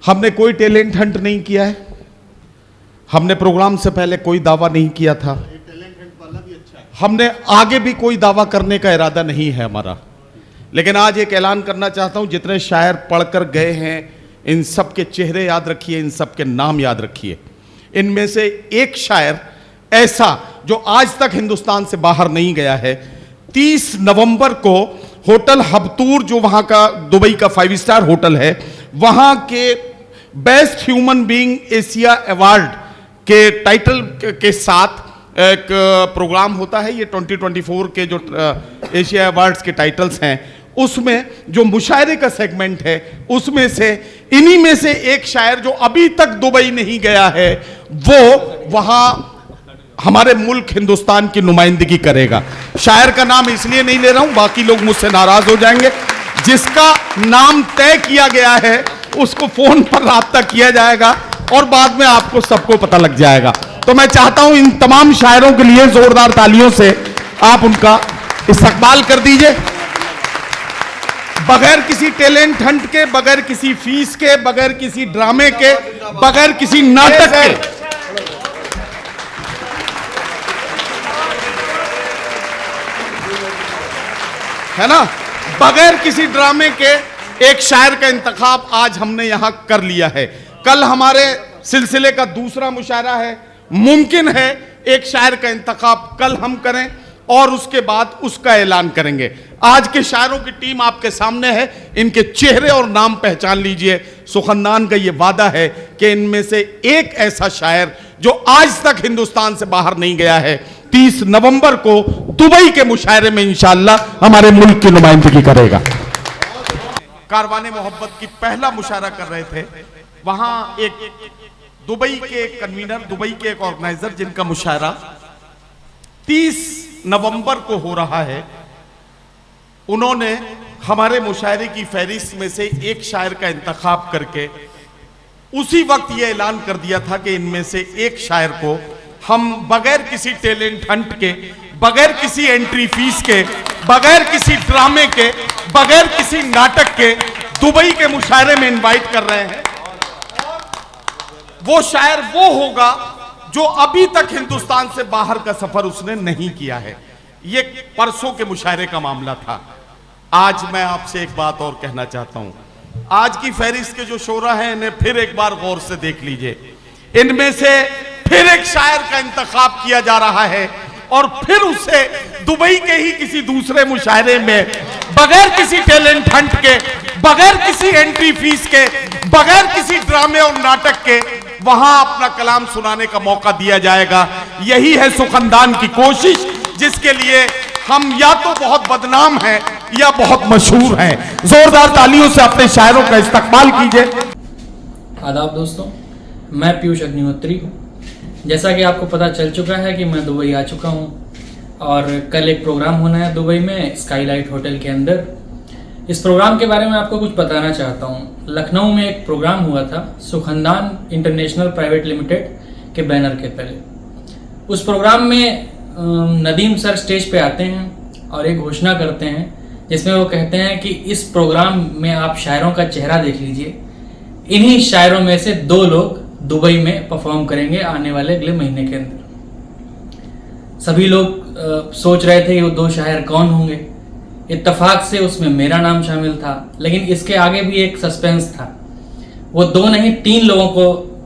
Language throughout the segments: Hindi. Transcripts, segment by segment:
हमने कोई टैलेंट हंट नहीं किया है, हमने प्रोग्राम से पहले कोई दावा नहीं किया था, हमने आगे भी कोई दावा करने का इरादा नहीं है हमारा। लेकिन आज एक ऐलान करना चाहता हूं, जितने शायर पढ़कर गए हैं इन सब के चेहरे याद रखिए, इन सब के नाम याद रखिए। इनमें से एक शायर ऐसा जो आज तक हिंदुस्तान से बाहर नहीं गया है, 30 नवंबर को होटल हबतूर, जो वहां का दुबई का 5 स्टार होटल है, वहां के best human being Asia award के टाइटल के साथ एक प्रोग्राम होता है। ये 2024 के जो एशिया अवार्ड्स के टाइटल्स हैं, उसमें जो मुशायरे का सेगमेंट है, उसमें से इन्हीं में से एक शायर जो अभी तक दुबई नहीं गया है, वो वहां हमारे मुल्क हिंदुस्तान की नुमाइंदगी करेगा। शायर का नाम इसलिए नहीं ले रहा हूं, बाकी लोग मुझसे नाराज हो जाएंगे। जिसका नाम तय किया गया है उसको फोन पर राब्ता किया जाएगा और बाद में आपको सबको पता लग जाएगा। तो मैं चाहता हूं इन तमाम शायरों के लिए जोरदार तालियों से आप उनका इस्तकबाल कर दीजिए। बगैर किसी टैलेंट हंट के, बगैर किसी फीस के, बगैर किसी ड्रामे के, बगैर किसी नाटक के, है ना, बगैर किसी ड्रामे के एक शायर का इंतखाब आज हमने यहां कर लिया है। कल हमारे सिलसिले का दूसरा मुशायरा है, मुमकिन है एक शायर का इंतखाब कल हम करें और उसके बाद उसका ऐलान करेंगे। आज के शायरों की टीम आपके सामने है, इनके चेहरे और नाम पहचान लीजिए। सुखनदान का यह वादा है कि इनमें से एक ऐसा शायर जो आज तक हिंदुस्तान से बाहर नहीं गया है, 30 नवंबर को दुबई के मुशायरे में इंशाअल्लाह हमारे मुल्क की नुमाइंदगी करेगा। कारवाने मोहब्बत की पहला मुशायरा कर रहे थे, वहां एक दुबई के एक कन्वीनर, दुबई के एक ऑर्गेनाइजर, जिनका मुशायरा 30 नवंबर को हो रहा है, उन्होंने हमारे मुशायरे की फहरिस्त में से एक शायर का इंतखाब करके उसी वक्त यह ऐलान कर दिया था कि इनमें से एक शायर को हम बगैर किसी टैलेंट हंट के, बगैर किसी एंट्री फीस के, बगैर किसी ड्रामे के, बगैर किसी नाटक के दुबई के मुशायरे में इनवाइट कर रहे हैं। वो शायर वो होगा जो अभी तक हिंदुस्तान से बाहर का सफर उसने नहीं किया है। ये परसों के मुशायरे का मामला था। आज मैं आपसे एक बात और कहना चाहता हूं, आज की फहरिस्त के जो शोरा हैं इन्हें फिर एक बार गौर से देख लीजिए। इनमें से फिर एक शायर का इंतखाब किया जा रहा है और फिर उसे दुबई के ही किसी दूसरे मुशायरे में बगैर किसी टैलेंट हंट के, बगैर किसी एंट्री फीस के, बगैर किसी ड्रामे और नाटक के वहां अपना कलाम सुनाने का मौका दिया जाएगा। यही है सुखनदान की कोशिश, जिसके लिए हम या तो बहुत बदनाम हैं या बहुत मशहूर हैं। जोरदार तालियों से अपने शायरों का इस्तकबाल कीजिए। आदाब दोस्तों, मैं पीयूष अग्निहोत्री। जैसा कि आपको पता चल चुका है कि मैं दुबई आ चुका हूं और कल एक प्रोग्राम होना है दुबई में स्काईलाइट होटल के अंदर। इस प्रोग्राम के बारे में आपको कुछ बताना चाहता हूं। लखनऊ में एक प्रोग्राम हुआ था सुखनदान इंटरनेशनल प्राइवेट लिमिटेड के बैनर के तले। उस प्रोग्राम में नदीम सर स्टेज पे आते हैं और एक घोषणा करते हैं जिसमें वो कहते हैं कि इस प्रोग्राम में आप शायरों का चेहरा देख लीजिए। इन्हीं शायरों में से 2 लोग दुबई में परफॉर्म करेंगे आने वाले अगले महीने के अंदर। सभी लोग सोच रहे थे कि वो 2 शायर कौन होंगे। इत्तेफाक से उसमें मेरा नाम शामिल था, लेकिन इसके आगे भी एक सस्पेंस था। वो 2 नहीं 3 लोगों को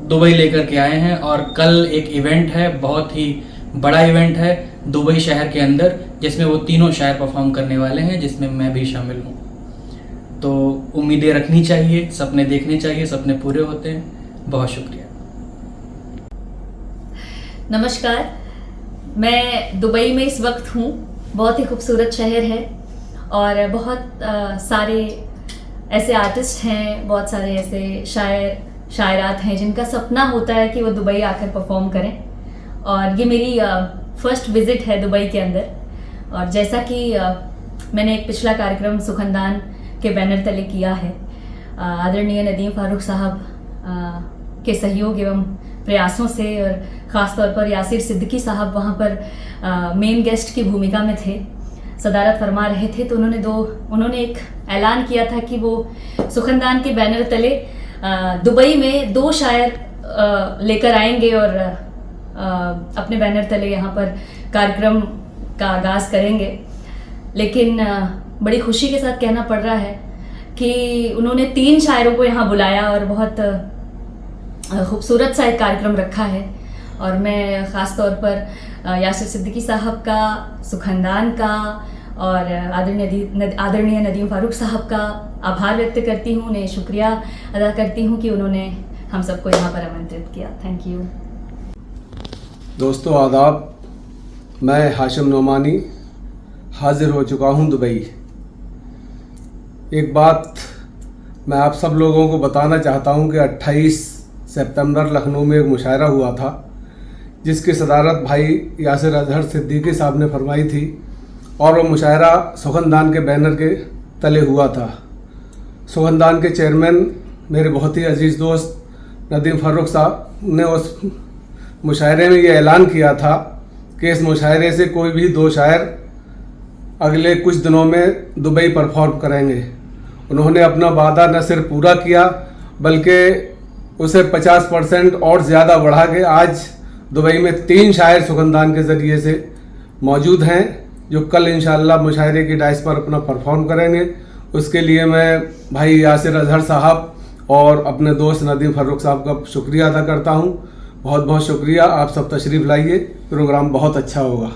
दुबई लेकर के आए हैं और कल एक इवेंट है, बहुत ही बड़ा इवेंट है दुबई शहर के अंदर, जिसमें वो तीनों शायर परफॉर्म करने वाले हैं, जिसमें मैं भी शामिल हूँ। तो उम्मीदें रखनी चाहिए, सपने देखने चाहिए, सपने पूरे होते हैं। बहुत शुक्रिया। नमस्कार, मैं दुबई में इस वक्त हूँ। बहुत ही खूबसूरत शहर है और बहुत सारे ऐसे आर्टिस्ट हैं, बहुत सारे ऐसे शायर शायरात हैं जिनका सपना होता है कि वो दुबई आकर परफॉर्म करें। और ये मेरी फर्स्ट विज़िट है दुबई के अंदर। और जैसा कि मैंने एक पिछला कार्यक्रम सुखनदान के बैनर तले किया है, आदरणीय नदीम फारूक साहब के सहयोग एवं प्रयासों से, और ख़ास तौर पर यासिर सिद्दीकी साहब वहाँ पर मेन गेस्ट की भूमिका में थे, सदारत फरमा रहे थे। तो उन्होंने एक ऐलान किया था कि वो सुखनदान के बैनर तले दुबई में 2 शायर लेकर आएंगे और अपने बैनर तले यहाँ पर कार्यक्रम का आगाज़ करेंगे। लेकिन बड़ी खुशी के साथ कहना पड़ रहा है कि उन्होंने 3 शायरों को यहाँ बुलाया और बहुत खूबसूरत सा एक कार्यक्रम रखा है। और मैं ख़ास तौर पर यासिर सिद्दीकी साहब का, सुखनदान का और आदरणीय नदीम फ़ारूक साहब का आभार व्यक्त करती हूँ, उन्हें शुक्रिया अदा करती हूँ कि उन्होंने हम सबको यहाँ पर आमंत्रित किया। Thank you. दोस्तों आदाब, मैं हाशिम नोमानी हाजिर हो चुका हूँ दुबई। एक बात मैं आप सब लोगों को बताना चाहता हूँ कि 28 सितंबर लखनऊ में एक मुशायरा हुआ था, जिसकी सदारत भाई यासिर अजहर सिद्दीकी साहब ने फरमाई थी, और वो मुशायरा सुखनदान के बैनर के तले हुआ था। सुखनदान के चेयरमैन मेरे बहुत ही अजीज़ दोस्त नदीम फ़ारूक साहब ने उस मुशायरे में ये ऐलान किया था कि इस मुशायरे से कोई भी 2 शायर अगले कुछ दिनों में दुबई परफॉर्म करेंगे। उन्होंने अपना वादा न सिर्फ पूरा किया बल्कि उसे 50% और ज़्यादा बढ़ा के आज दुबई में 3 शायर सुखनदान के ज़रिए से मौजूद हैं, जो कल इंशाअल्लाह मुशायरे की डाइस पर अपना परफॉर्म करेंगे। उसके लिए मैं भाई यासिर अजहर साहब और अपने दोस्त नदीम फ़ारूक साहब का शुक्रिया अदा करता हूँ। बहुत बहुत शुक्रिया। आप सब तशरीफ़ लाइए, प्रोग्राम बहुत अच्छा होगा।